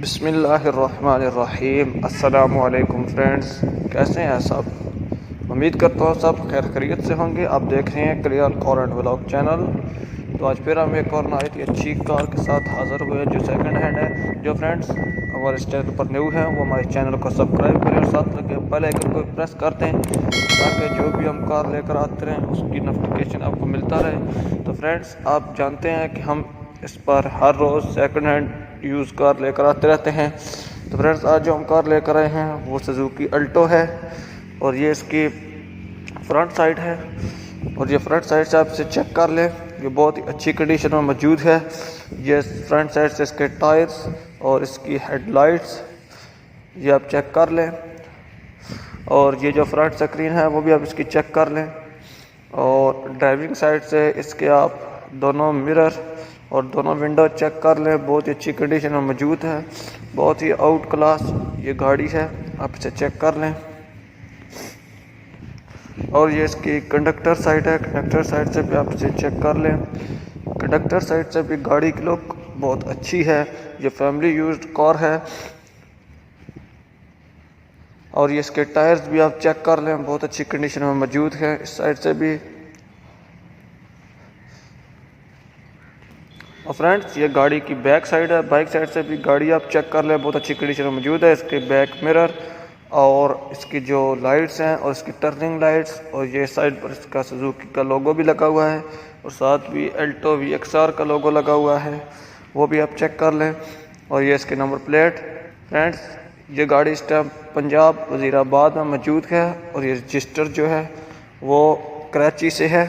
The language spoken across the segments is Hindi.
बिस्मिल्लाहिर्रहमानिर्रहीम। अस्सलामु अलैकुम फ्रेंड्स, कैसे हैं सब? उम्मीद करता हूँ सब खैर खैरियत से होंगे। आप देख रहे हैं clear car and vlog channel. तो आज फिर हम एक और नहायत ही अच्छी कार के साथ हाज़िर हुए जो सेकंड हैंड है। जो फ्रेंड्स हमारे इस चैनल पर न्यू हैं वो हमारे चैनल को सब्सक्राइब करें और साथ लगे बेल आइकन को प्रेस कर दें ताकि जो भी हम कार लेकर आते रहें उसकी नोटिफिकेशन आपको मिलता रहे। तो फ्रेंड्स आप जानते हैं कि हम इस पर हर रोज़ सेकंड हैंड यूज़ कार लेकर आते रहते हैं। तो फ्रेंड्स आज जो हम कार लेकर आए हैं वो सुजुकी अल्टो है और ये इसकी फ्रंट साइड है। और ये फ्रंट साइड से आप इसे चेक कर लें, ये बहुत ही अच्छी कंडीशन में मौजूद है। ये फ्रंट साइड से इसके टायर्स और इसकी हेडलाइट्स ये आप चेक कर लें। और ये जो फ्रंट स्क्रीन है वो भी आप इसकी चेक कर लें। और ड्राइविंग साइड से इसके आप दोनों मिरर और दोनों विंडो चेक कर लें, बहुत ही अच्छी कंडीशन में मौजूद है। बहुत ही आउट क्लास ये गाड़ी है, आप इसे चेक कर लें। और ये इसकी कंडक्टर साइड है, कंडक्टर साइड से भी आप इसे चेक कर लें। कंडक्टर साइड से भी गाड़ी की लुक बहुत अच्छी है, ये फैमिली यूज्ड कार है। और ये इसके टायर्स भी आप चेक कर लें, बहुत अच्छी कंडीशन में मौजूद है। इस साइड से भी। और फ्रेंड्स ये गाड़ी की बैक साइड है, बैक साइड से भी गाड़ी आप चेक कर लें, बहुत अच्छी कंडीशन में मौजूद है। इसके बैक मिरर और इसकी जो लाइट्स हैं और इसकी टर्निंग लाइट्स, और ये साइड पर इसका सुजुकी का लोगो भी लगा हुआ है और साथ भी अल्टो VXR का लोगो लगा हुआ है, वो भी आप चेक कर लें। और ये इसके नंबर प्लेट। फ्रेंड्स ये गाड़ी इस टाइम पंजाब वज़ीराबाद में मौजूद है और ये रजिस्टर जो है वो कराची से है।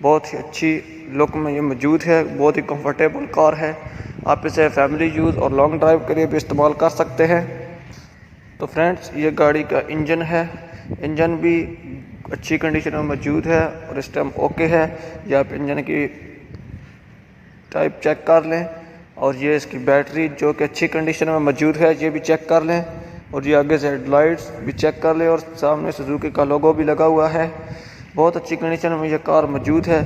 बहुत ही अच्छी लुक में ये मौजूद है, बहुत ही कंफर्टेबल कार है। आप इसे फैमिली यूज़ और लॉन्ग ड्राइव के लिए भी इस्तेमाल कर सकते हैं। तो फ्रेंड्स ये गाड़ी का इंजन है, इंजन भी अच्छी कंडीशन में मौजूद है और इस टाइम ओके है। ये आप इंजन की टाइप चेक कर लें। और ये इसकी बैटरी जो कि अच्छी कंडीशन में मौजूद है, ये भी चेक कर लें। और ये आगे से हेडलाइट्स भी चेक कर लें और सामने सुजुकी का लोगो भी लगा हुआ है। बहुत अच्छी कंडीशन में ये कार मौजूद है।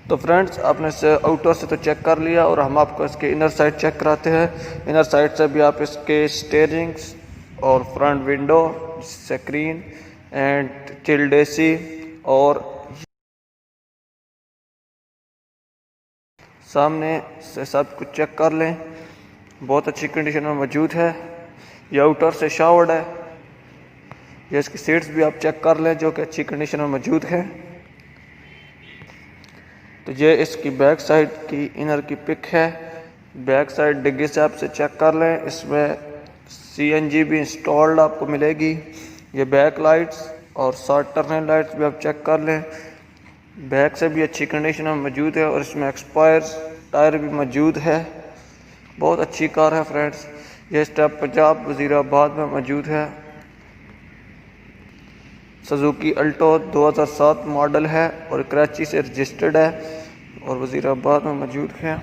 तो फ्रेंड्स आपने इसे आउटर से तो चेक कर लिया और हम आपको इसके इनर साइड चेक कराते हैं। इनर साइड से भी आप इसके स्टीयरिंग्स और front window, screen and chilled AC और सामने से सब कुछ चेक कर लें, बहुत अच्छी कंडीशन में मौजूद है। ये आउटर से शावर्ड है। ये इसकी सीट्स भी आप चेक कर लें जो कि अच्छी कंडीशन में मौजूद है। तो ये इसकी बैक साइड की इनर की पिक है। बैक साइड डिग्गी से आपसे चेक कर लें, इसमें CNG भी इंस्टॉल्ड आपको मिलेगी। ये बैक लाइट्स और साइड टर्निंग लाइट्स भी आप चेक कर लें, बैक से भी अच्छी कंडीशन में मौजूद है। और इसमें एक्सपायर्स टायर भी मौजूद है। बहुत अच्छी कार है फ्रेंड्स। ये इस टाइम पंजाब वज़ीराबाद में मौजूद है। सुजुकी अल्टो 2007 मॉडल है और कराची से रजिस्टर्ड है और वज़ीराबाद में मौजूद है।